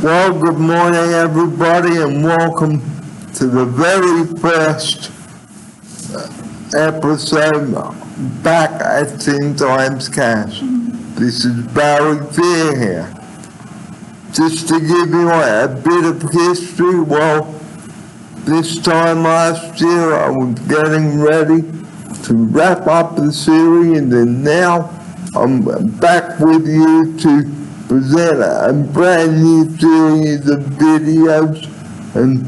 Well, good morning everybody and welcome to the very first episode back at Teen Times Cast. This is Barry Fear here. Just to give you a bit of history, well, this time last year I was getting ready to wrap up the series and now I'm back with you to present a brand new series of videos and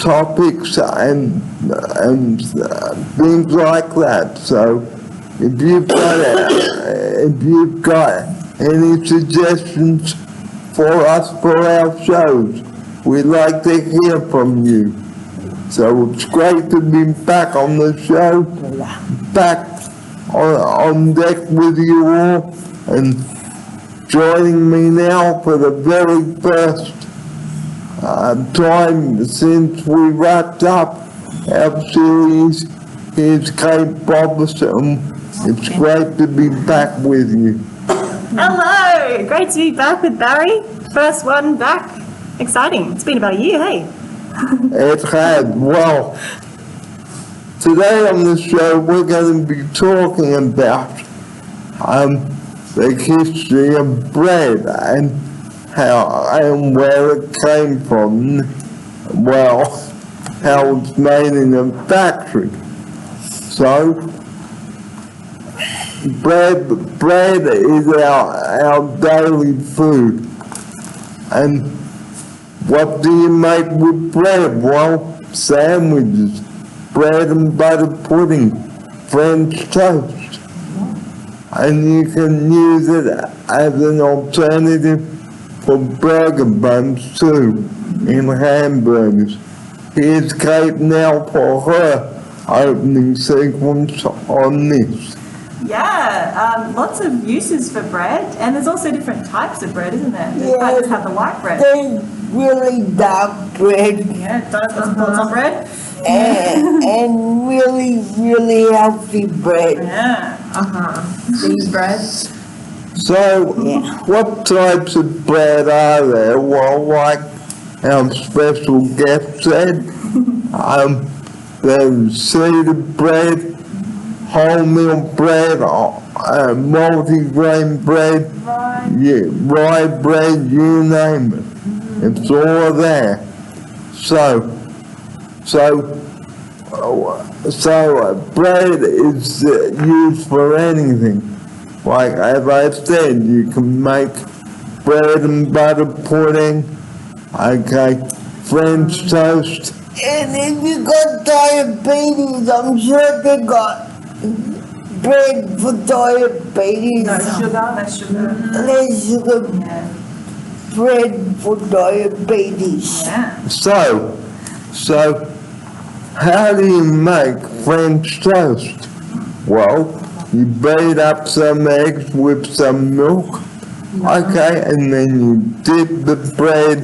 topics and things like that. So if you've got any suggestions for us for our shows, we'd like to hear from you. So it's great to be back on the show, back on deck with you all, and joining me now for the very first time since we wrapped up our series. Here's Kate Boberson. It's great to be back with you. Hello! Great to be back with Barry. First one back. Exciting. It's been about a year, hey? It had. Well, today on the show we're going to be talking about the history of bread and how and where it came from. Well, how it's made in a factory. So, bread is our daily food. And what do you make with bread? Well, sandwiches, bread and butter pudding, French toast. And you can use it as an alternative for burger buns too, in hamburgers. Here's Kate now for her opening sequence on this. Yeah, lots of uses for bread, and there's also different types of bread, isn't there? You can't just have the white bread. There's really dark bread. Yeah, those thoughts on bread. and really healthy bread. Yeah, These bread. So, what types of bread are there? Well, like our special guest said, there's seeded bread, wholemeal bread, multi-grain bread, rye bread, you name it. It's all there. So bread is used for anything. Like as I said, you can make bread and butter pudding, French toast. And if you got diabetes, I'm sure they got bread for diabetes. No sugar, less sugar. Less sugar. Yeah. Bread for diabetes. Yeah. So, how do you make French toast? Well, you beat up some eggs with some milk, and then you dip the bread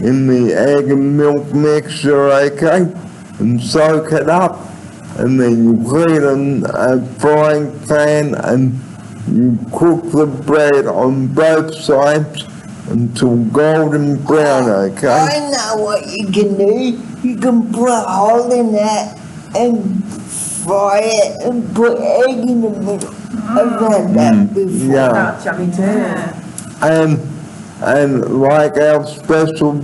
in the egg and milk mixture, and soak it up, and then you put it in a frying pan and you cook the bread on both sides until golden brown, I know what you can do. You can put a hole in that and fry it and put egg in the middle. I've had that before. Yeah. That's yummy too. And like our special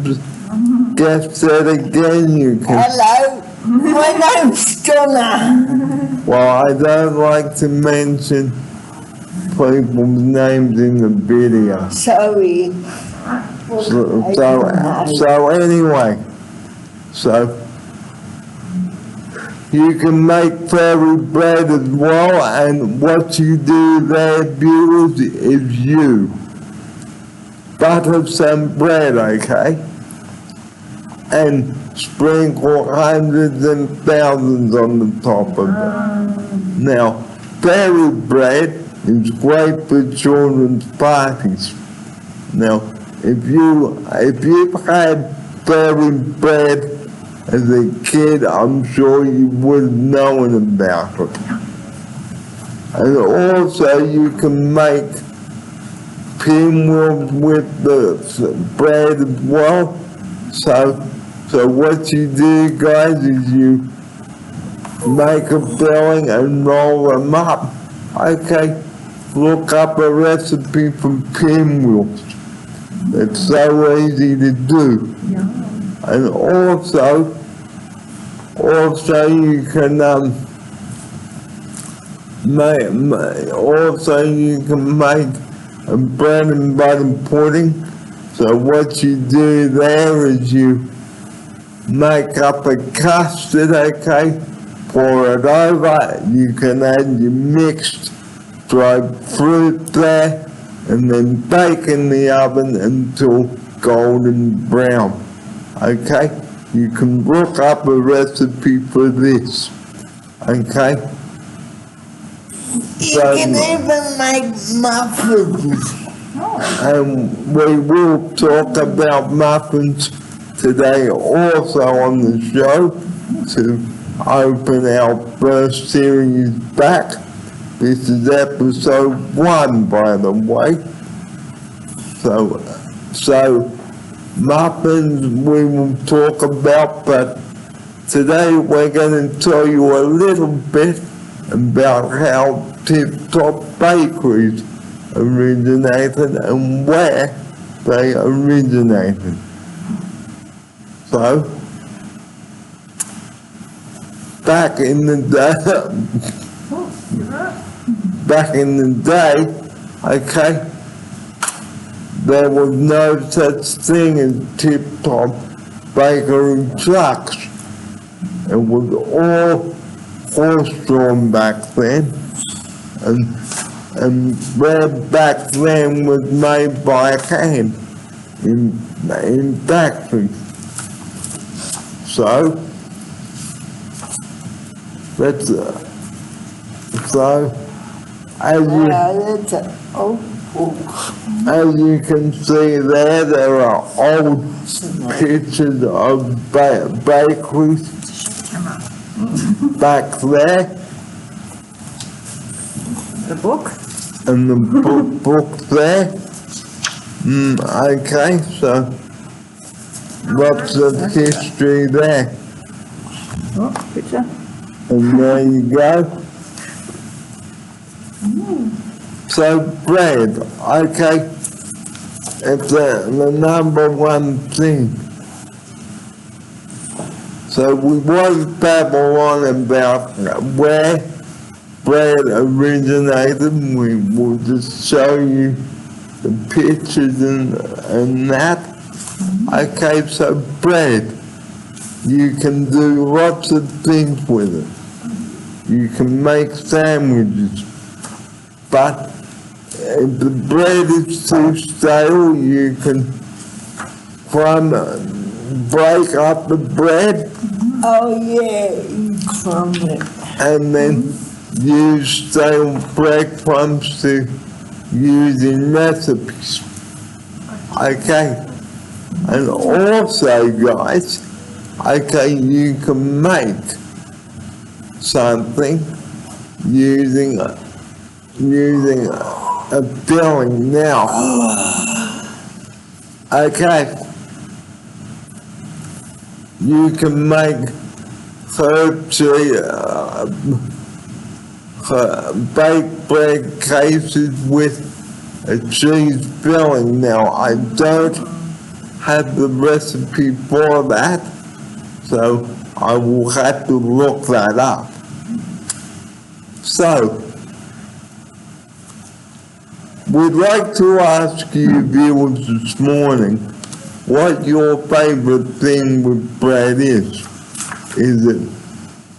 guest said again, you can... Hello, my name's Donna. Well, I don't like to mention people's names in the video. Sorry. So anyway, you can make fairy bread as well, and what you do there, viewers, is you butter some bread, and sprinkle hundreds and thousands on the top of it. Now, fairy bread is great for children's parties. Now, if you've had fairy bread as a kid, I'm sure you would have known about it. And also you can make pinwheels with the bread as well. So what you do, guys, is you make a filling and roll them up. Okay, look up a recipe for pinwheels. It's so easy to do. And also you can make a bread and butter pudding. So what you do there is you make up a custard, okay, pour it over, you can add your mixed dried fruit there, and then bake in the oven until golden brown, okay? You can look up a recipe for this, okay? You can even make muffins. And we will talk about muffins today also on the show to open our first series back. This is episode 1, by the way. So muffins we will talk about, but today we're going to tell you a little bit about how Tip Top Bakeries originated and where they originated. So, back in the day, okay, there was no such thing as Tip Top Bakery trucks. It was all horse-drawn back then, and bread back then was made by hand in factories. So as you can see there are old pictures of bakeries back there. The book? And the book there. Okay, so lots of history there. Oh, picture. And there you go. So bread, okay, it's the number one thing. So we won't babble on about where bread originated. We will just show you the pictures and that. Okay, so bread, you can do lots of things with it. You can make sandwiches, but if the bread is too stale, you can break up the bread. Oh yeah, you crumble it. And then use stale breadcrumbs to use in recipes. Okay. And also, guys, okay, you can make something using a filling now. Okay. You can make baked bread cases with a cheese filling. Now, I don't have the recipe for that, so I will have to look that up. So, we'd like to ask you viewers this morning what your favorite thing with bread is. Is it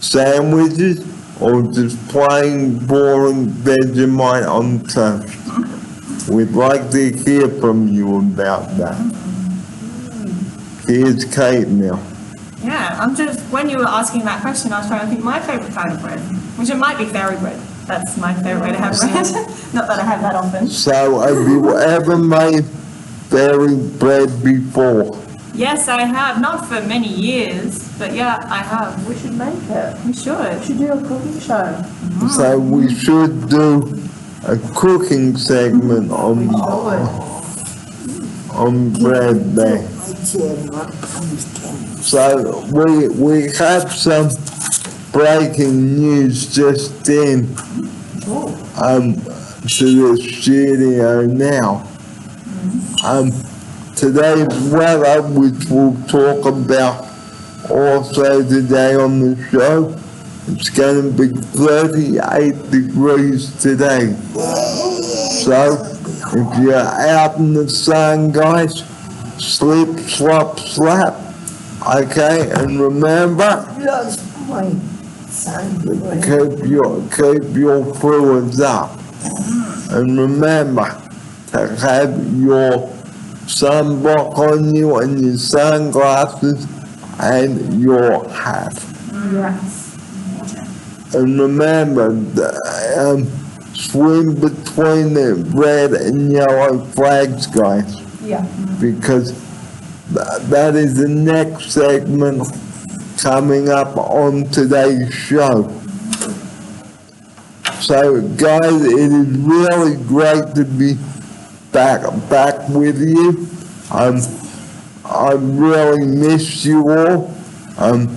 sandwiches or just plain boring Vegemite on toast? We'd like to hear from you about that. Here's Kate now. Yeah, when you were asking that question, I was trying to think my favourite kind of bread, which it might be fairy bread. That's my favourite way to have bread. Not that I have that often. So, have you ever made fairy bread before? Yes, I have. Not for many years, but yeah, I have. We should make it. We should. We should do a cooking show. So we should do a cooking segment on bread there. So we have some breaking news just in to the studio now. Today's weather, which we'll talk about also today on the show, it's going to be 38 degrees today. So if you're out in the sun, guys, slip, slop, slap. Okay, and remember, keep your fluids up. And remember to have your sunblock on you and your sunglasses and your hat. Yes. And remember, swim between the red and yellow flags, guys. Yeah. Because that is the next segment coming up on today's show. So guys, it is really great to be back with you. I really miss you all. And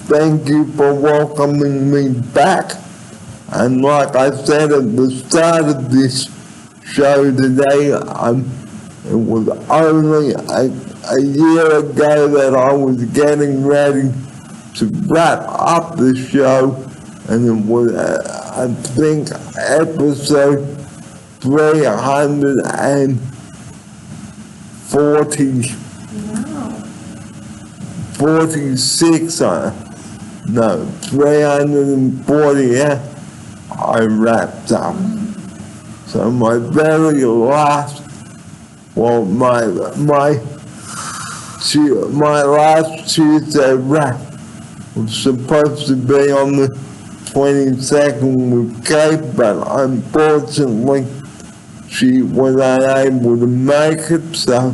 thank you for welcoming me back. And like I said at the start of this show today, it was only a year ago that I was getting ready to wrap up the show, and it was, I think, episode 346, 340, yeah, I wrapped up. So my very last, well, my last Tuesday wrap was supposed to be on the 22nd with Kate, but unfortunately she was unable to make it, so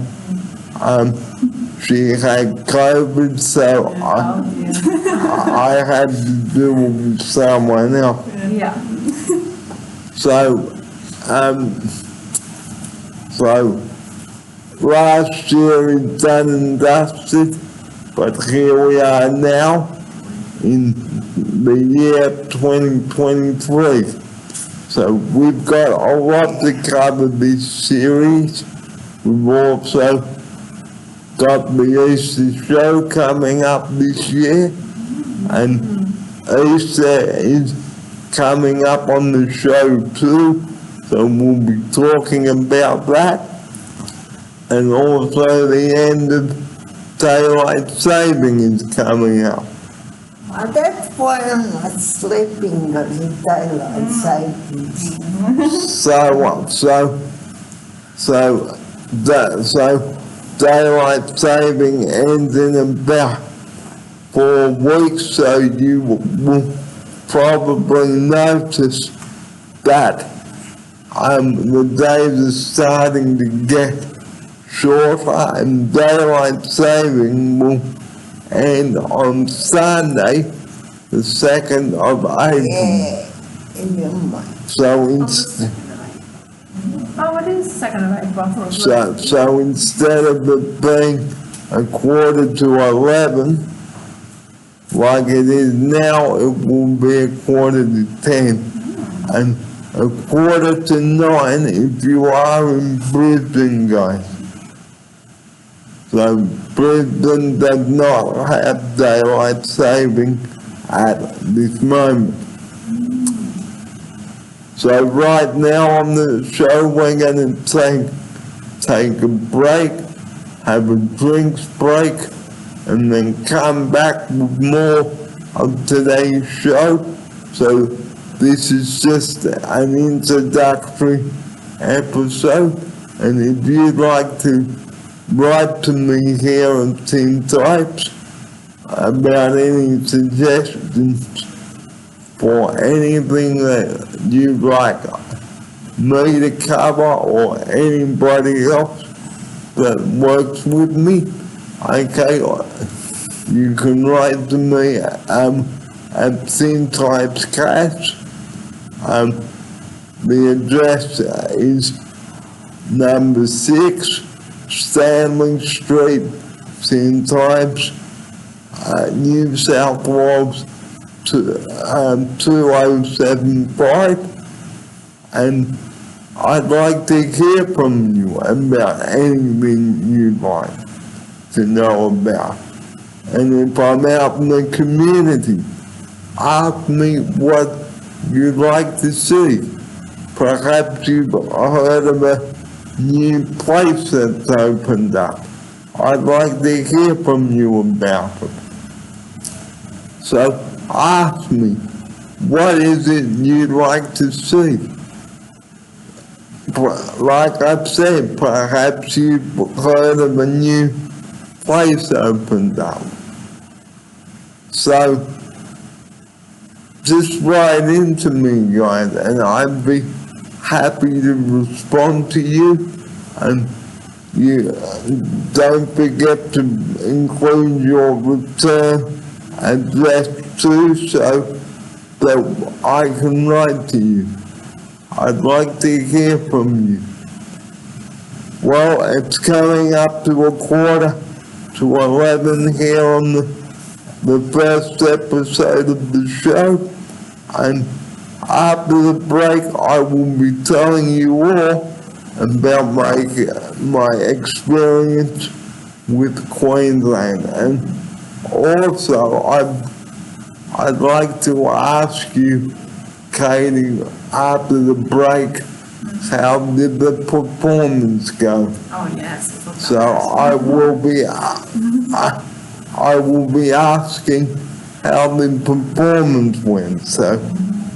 she had COVID, so I had to do it with someone else. Yeah. So last year is done and dusted, but here we are now in the year 2023. So we've got a lot to cover this series. We've also got the Easter show coming up this year, and Easter is coming up on the show too, so we'll be talking about that. And also the end of daylight saving is coming up. That's why I'm not sleeping, because of daylight savings. So daylight saving ends in about 4 weeks, so you will probably notice that the days are starting to get shorter, and daylight saving will end on Sunday, the 2nd of April. Yeah, in your mind. So Oh, it is 2nd of April. So instead of it being 11:45, like it is now, it will be 8:45, and 8:45 if you are in Brisbane, guys. So Brisbane does not have daylight saving at this moment. So right now on the show, we're going to take a break, have a drinks break, and then come back with more of today's show. So this is just an introductory episode, and if you'd like to write to me here on Team Types about any suggestions for anything that you'd like me to cover or anybody else that works with me, okay, you can write to me at Team Types Cash. The address is number 6 Stanley Street, St. Ives, New South Wales 2075, and I'd like to hear from you about anything you'd like to know about. And if I'm out in the community, ask me what you'd like to see. Perhaps you've heard of a new place that's opened up. I'd like to hear from you about it. So ask me, what is it you'd like to see? Like I've said, perhaps you've heard of a new place opened up. So just write into me, guys, and I'd be happy to respond to you. And you don't forget to include your return address too, so that I can write to you. I'd like to hear from you. Well, it's coming up to 11:15 here on the first episode of the show, and after the break I will be telling you all about my experience with Queensland. And also I'd like to ask you, Katie, after the break, how did the performance go? Oh yes. So I will be asking how the performance went. So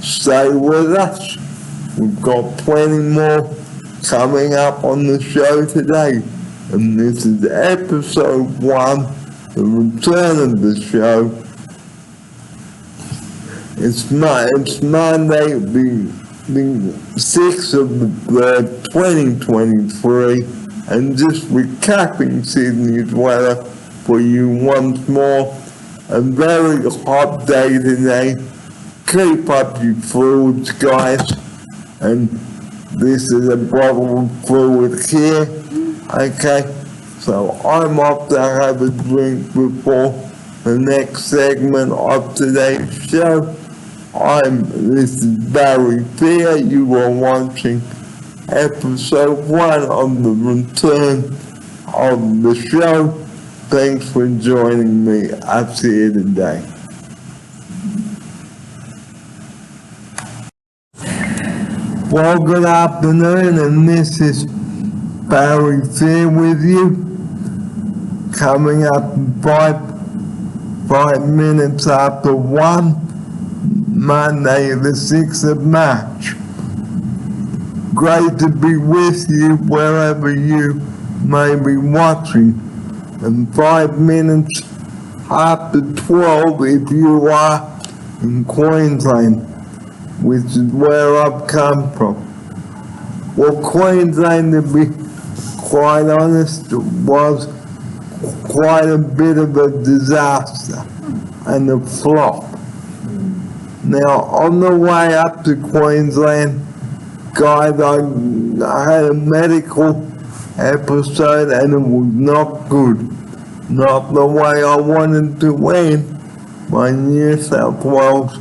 stay with us. We've got plenty more coming up on the show today. And this is episode 1, the return of the show. It's Monday, the 6th of the 3rd, 2023, and just recapping Sydney's weather for you once more. A very hot day today. Keep up your fluids, guys. And this is a bottle of fluid here. Okay, so I'm off to have a drink before the next segment of today's show. This is Barry Fear. You are watching episode 1 of the return of the show. Thanks for joining me up here today. Well, good afternoon, and this is Barry Fear with you. Coming up 5 minutes after 1, Monday the 6th of March. Great to be with you wherever you may be watching. And 5 minutes after 12 if you are in Queensland, which is where I've come from. Well, Queensland, to be quite honest, was quite a bit of a disaster and a flop. Now, on the way up to Queensland, guys, I had a medical episode and it was not good. Not the way I wanted to end my New South Wales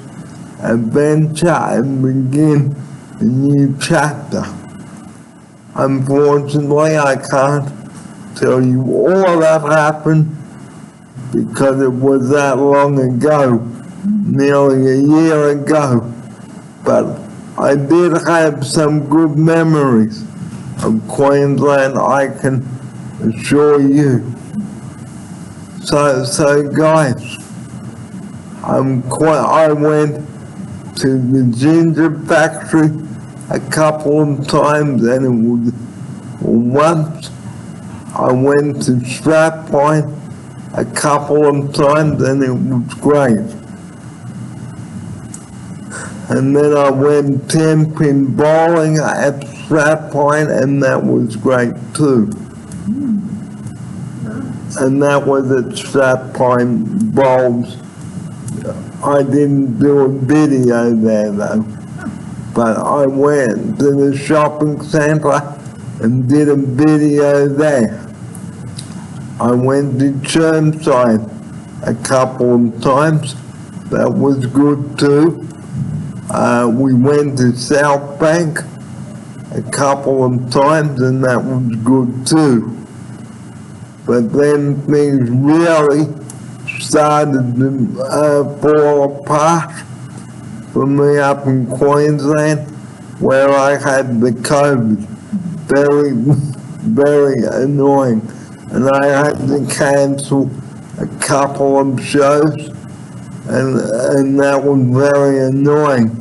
adventure and begin a new chapter. Unfortunately, I can't tell you all that happened because it was that long ago, nearly a year ago. But I did have some good memories of Queensland, I can assure you. So guys, I went to the ginger factory a couple of times, and it was once. I went to Strathpine a couple of times, and it was great. And then I went 10-pin bowling at Strathpine, and that was great too. And that was at Strathpine Bowls. I didn't do a video there though. but I went to the shopping centre and did a video there. I went to Chermside a couple of times, that was good too. We went to South Bank a couple of times and that was good too. But then things really started to fall apart for me up in Queensland, where I had the COVID. Very, very annoying. And I had to cancel a couple of shows, and that was very annoying.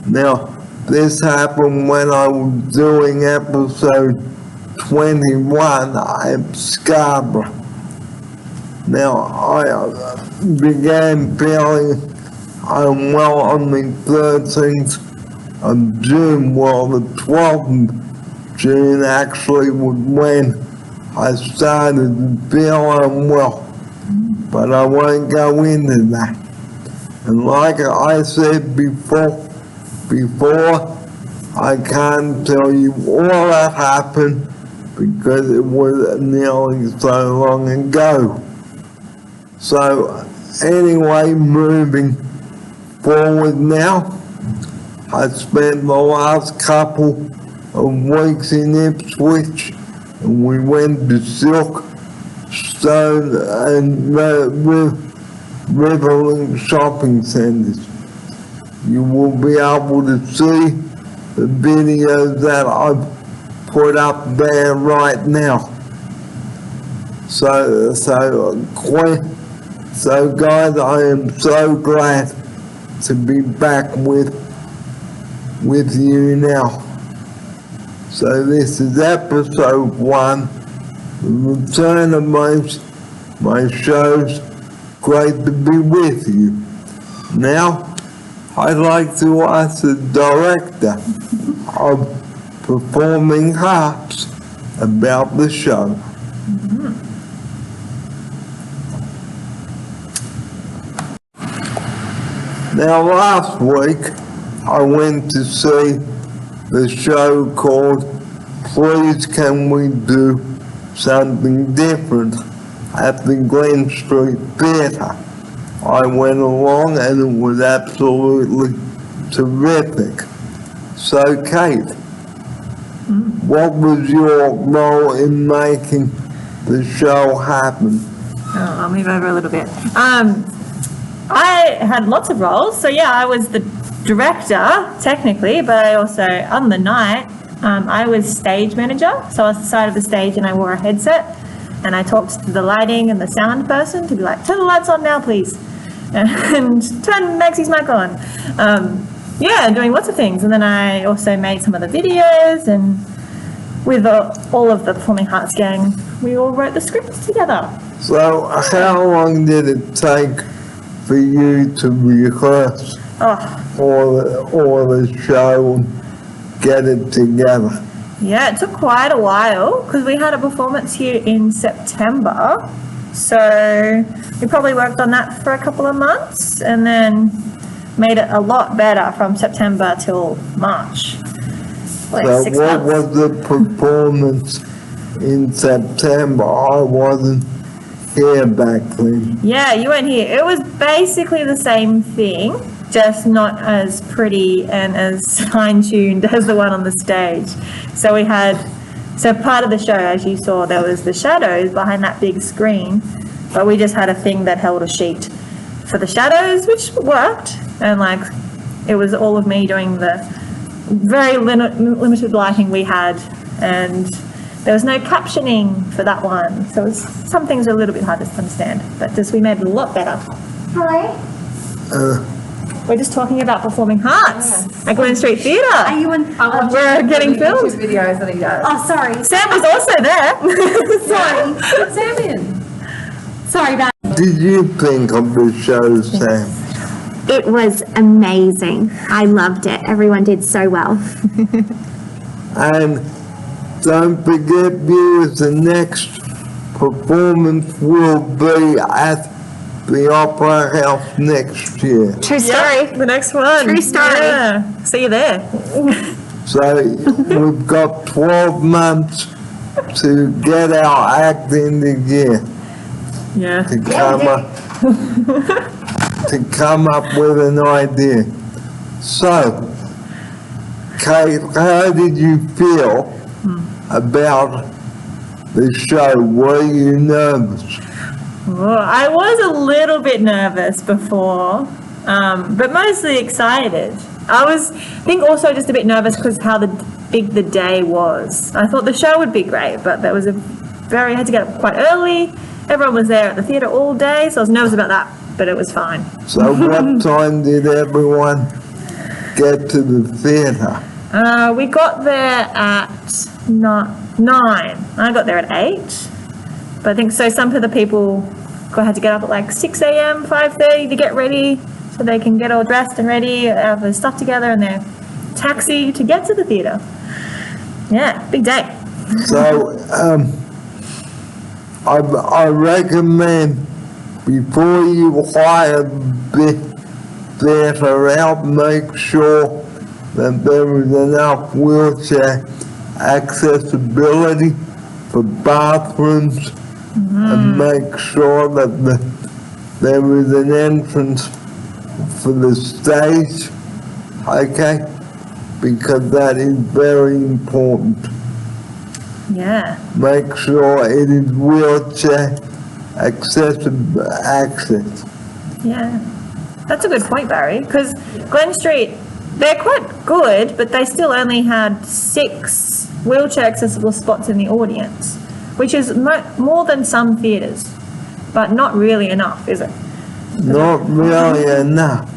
Now, this happened when I was doing episode 21 at Scarborough. Now, I began feeling unwell on the 13th of June, well, the 12th of June actually was when I started to feel unwell, but I won't go into that. And like I said before, I can't tell you all that happened because it was nearly so long ago. So anyway, moving forward now, I spent the last couple of weeks in Ipswich, and we went to Silk, Stone and Riverlink shopping centres. You will be able to see the videos that I've put up there right now. So guys, I am so glad to be back with you now. So this is episode 1, the return of my shows. Great to be with you. Now, I'd like to ask the director of Performing Arts about the show. Now, last week, I went to see the show called Please Can We Do Something Different at the Glen Street Theatre. I went along and it was absolutely terrific. So Kate, what was your role in making the show happen? Oh, I'll move over a little bit. I had lots of roles. So yeah, I was the director technically, but I also, on the night, I was stage manager. So I was the side of the stage and I wore a headset and I talked to the lighting and the sound person to be like, turn the lights on now, please. And turn Maxie's mic on. Yeah, doing lots of things. And then I also made some of the videos, and with all of the Performing Arts gang, we all wrote the scripts together. So how long did it take for you to rehearse all the show and get it together? Yeah, it took quite a while because we had a performance here in September. So we probably worked on that for a couple of months and then made it a lot better from September till March. Like So 6 what months. was the performance in September? I wasn't here back then. Yeah, you weren't here. It was basically the same thing, just not as pretty and as fine-tuned as the one on the stage. So we had, so part of the show, as you saw, there was the shadows behind that big screen, but we just had a thing that held a sheet for the shadows, which worked. And like, it was all of me doing the very limited lighting we had, and there was no captioning for that one. So it was, some things are a little bit hard to understand, but just we made it a lot better. Hello? We're just talking about Performing Arts at Glen Street Theatre. Are you on? We're getting filmed. videos that he does. Oh, sorry. Sam was also there. Sorry. Put Sam in. Sorry about What did you think of the show, Sam? It was amazing. I loved it. Everyone did so well. And don't forget, viewers, the next performance will be at the Opera House next year. True Yeah, story. the next one. True story. Yeah. See you there. So we've got 12 months to get our act in the gear Yeah. to come up with an idea. So, Kate, how did you feel about the show? Were you nervous? Well, I was a little bit nervous before, but mostly excited. I think also just a bit nervous because how big the day was. I thought the show would be great, but there was I had to get up quite early. Everyone was there at the theatre all day, so I was nervous about that, but it was fine. So what time did everyone get to the theatre? We got there at 9. I got there at 8. But I think so some of the people had to get up at like 6 a.m., 5:30 to get ready so they can get all dressed and ready, have their stuff together and their taxi to get to the theatre. Yeah, big day. So, I recommend before you hire the theatre out, make sure that there is enough wheelchair accessibility for bathrooms and make sure that there is an entrance for the stage, okay? Because that is very important. Yeah. Make sure it is wheelchair accessible access. Yeah. That's a good point, Barry, because Glen Street, they're quite good, but they still only had 6 wheelchair accessible spots in the audience, which is more than some theatres, but not really enough, is it? Not really enough.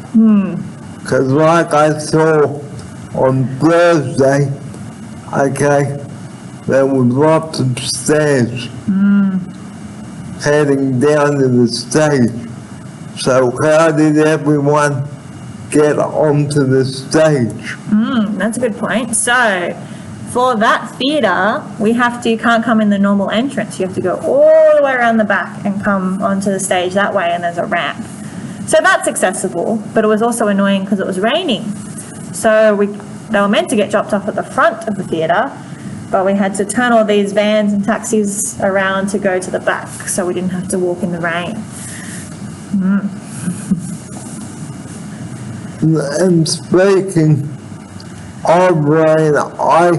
Because like I saw on Thursday, okay, there was lots of stairs heading down to the stage. So how did everyone get onto the stage? That's a good point. So, for that theatre, we can't come in the normal entrance. You have to go all the way around the back and come onto the stage that way, and there's a ramp. So that's accessible, but it was also annoying because it was raining. So they were meant to get dropped off at the front of the theatre, but we had to turn all these vans and taxis around to go to the back, so we didn't have to walk in the rain. And speaking of rain, I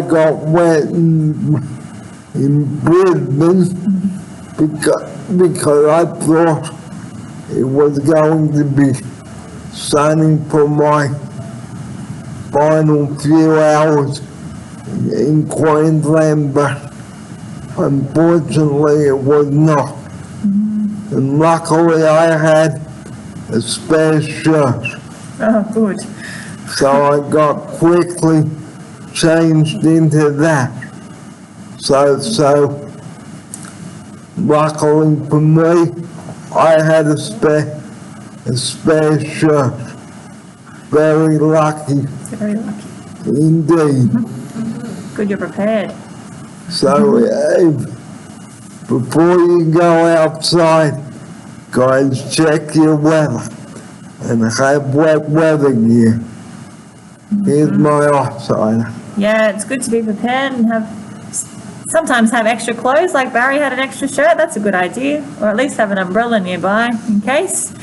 got wet in Brisbane because I thought it was going to be sunny for my final few hours in Queensland, but unfortunately it was not. And luckily I had a spare shirt, Oh, good. so I got quickly changed into that. So luckily for me, I had a spare shirt. Very lucky Very lucky. indeed. Good, you're prepared. So before you go outside, guys, check your weather and have wet weather gear. Here's my offside. Yeah, it's good to be prepared and sometimes have extra clothes, like Barry had an extra shirt. That's a good idea. Or at least have an umbrella nearby in case.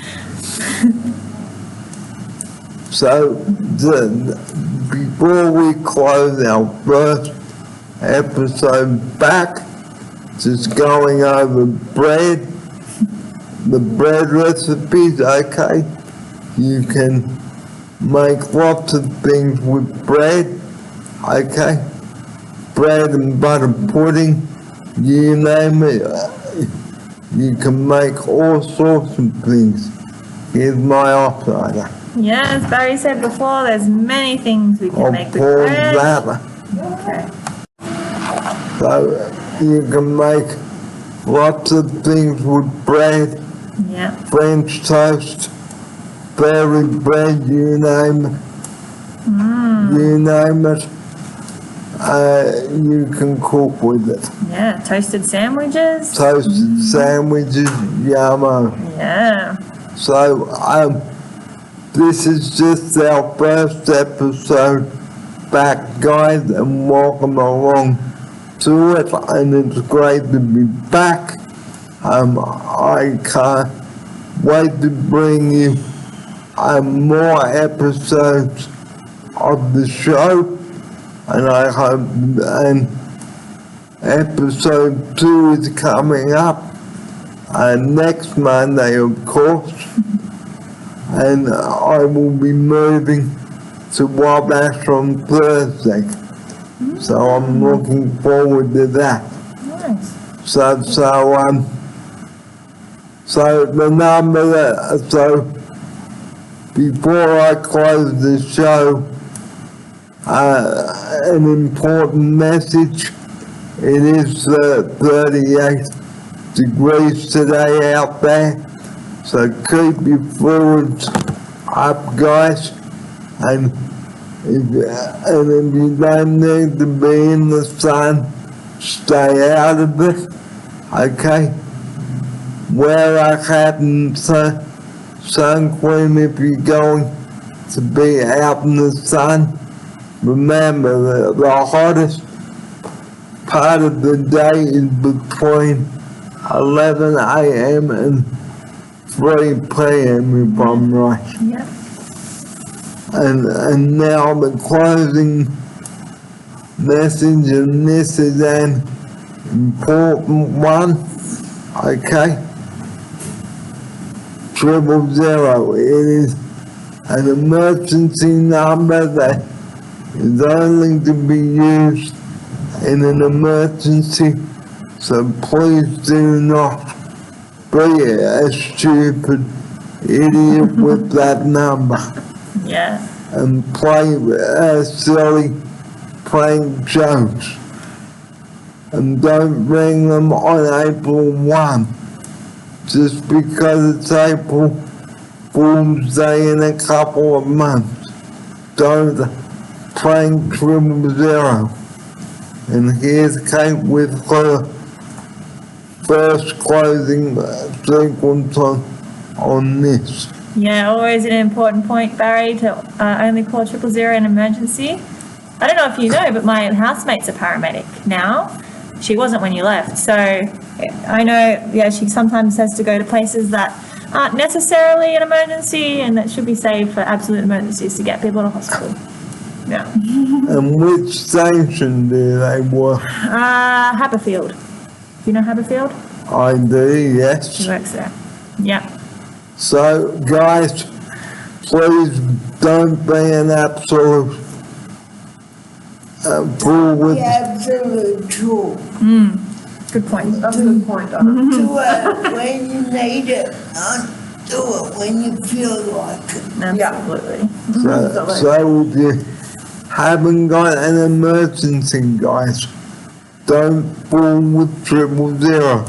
So before we close our first episode back, just going over bread, the bread recipes, okay? You can make lots of things with bread, okay? Bread and butter pudding, you name it. You can make all sorts of things. Here's my offsider. Yeah, as Barry said before, there's many things we can I'll make with pour bread. that. Okay. So you can make lots of things with bread, Yeah. French toast, fairy bread, you name it. You name it. you can cook with it. Yeah, toasted sandwiches. Toasted sandwiches, yummo. Yeah. So, this is just our first episode back, guys, and welcome along to it, and it's great to be back. I can't wait to bring you more episodes of the show, and I hope, and episode 2 is coming up next Monday, of course, and I will be moving to Wabash on Thursday, so I'm looking forward to that. Nice. So the number, so before I close the show, an important message. It is 38 degrees today out there, so keep your fluids up, guys, and if you don't need to be in the sun, stay out of it, okay? Wear a hat and sun cream if you're going to be out in the sun. Remember, the hottest part of the day is between 11 a.m. and 3 p.m. if I'm right. Yeah. And now the closing message, and this is an important one, okay? 000, it is an emergency number that is only to be used in an emergency, so please do not be a stupid idiot with that number Yeah. and play silly prank jokes. And don't ring them on April 1, just because it's April Fool's Day in a couple of months. Don't prank 000. And here's Kate with her first closing sequence on this. Yeah, always an important point, Barry, to only call 000 in emergency. I don't know if you know, but my housemate's a paramedic now. She wasn't when you left. So I know, yeah, she sometimes has to go to places that aren't necessarily an emergency and that should be saved for absolute emergencies to get people to hospital. Yeah. And which station do they work? Haberfield. Do you know Haberfield? I do, yes. She works there. Yeah. So, guys, please don't be an absolute fool with The absolute truth. Good point. That's a good point, Donna. Do it when you need it, not do it when you feel like it. Absolutely. so if you haven't got an emergency, guys, don't fool with 000,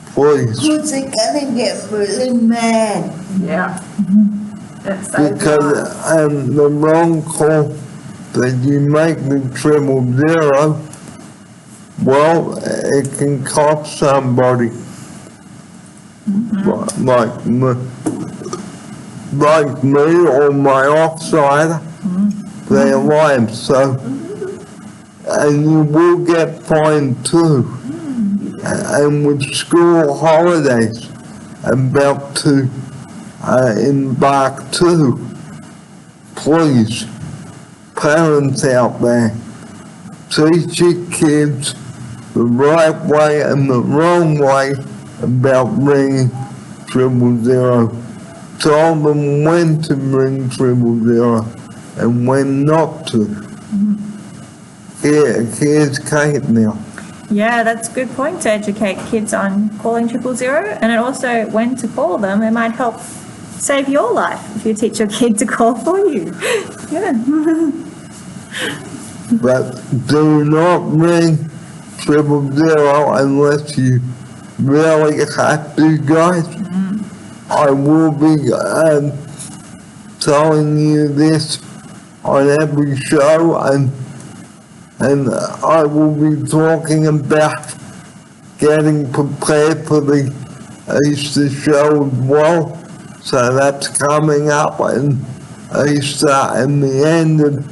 please. Because they're gonna get really mad. Yeah. It's Because the wrong call that you make the 000, well, it can cost somebody. Like me or my offsider, their lives. So, and you will get fined too. And with school holidays about to embark too, please, parents out there, teach your kids the right way and the wrong way about ringing 000. Tell them when to ring 000 and when not to. Here's Kate now. Yeah, that's a good point to educate kids on calling 000 and it also when to call them. It might help save your life if you teach your kid to call for you. Yeah. But do not ring 000 unless you really have to, guys. I will be telling you this on every show, and and I will be talking about getting prepared for the Easter show as well. So that's coming up, and Easter and the end of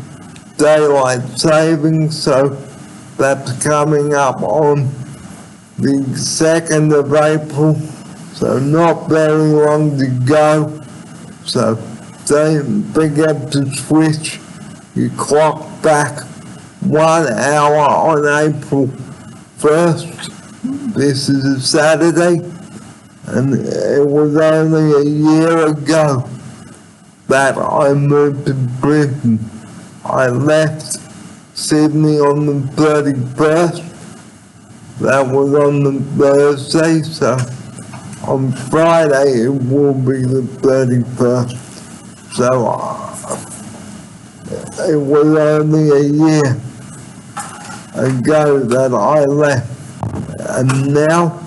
daylight savings. So that's coming up on the 2nd of April. So not very long to go. So don't forget to switch your clock back 1 hour on April 1st. This is a Saturday, and it was only a year ago that I moved to Britain. I left Sydney on the 31st. That was on the Thursday, so on Friday it will be the 31st. So it was only a year ago that I left. And now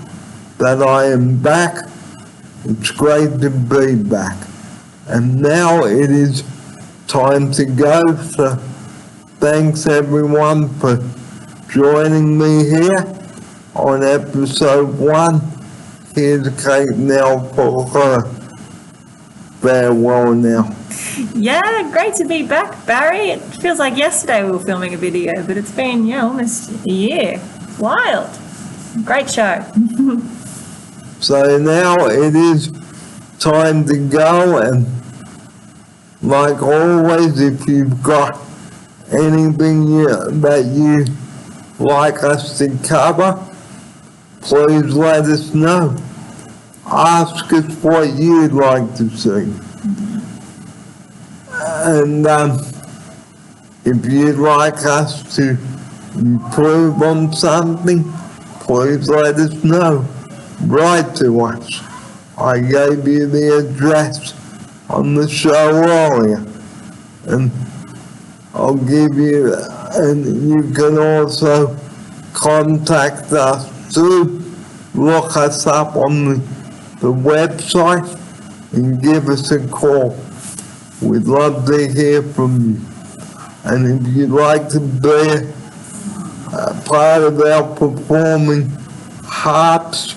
that I am back, it's great to be back. And now it is time to go. So thanks everyone for joining me here on episode 1. Here's Kate now for her farewell now. Yeah, great to be back, Barry. It feels like yesterday we were filming a video, but it's been, almost a year. Wild. Great show. So now it is time to go, and like always, if you've got anything that you'd like us to cover, please let us know. Ask us what you'd like to see. And if you'd like us to improve on something, please let us know. Write to us. I gave you the address on the show earlier, and I'll give you, and you can also contact us through, look us up on the website and give us a call. We'd love to hear from you. And if you'd like to be part of our performing arts,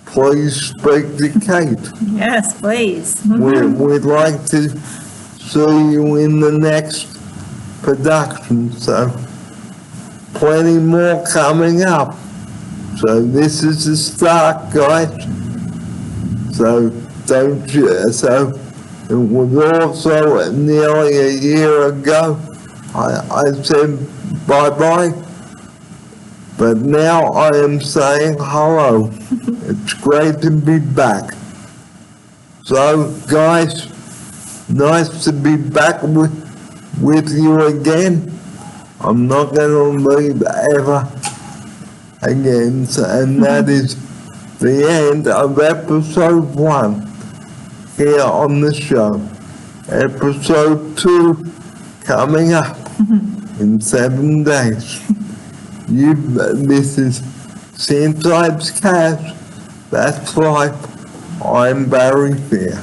please speak to Kate. Yes, please. We'd like to see you in the next production, so plenty more coming up. So this is the start, guys. So it was also nearly a year ago. I said bye-bye, but now I am saying hello. It's great to be back. So guys, nice to be back with you again. I'm not going to leave ever again, and that is the end of episode 1 here on the show. Episode 2 coming up in 7 days. This is Since Ives Cast. That's life. I'm Barry Fair.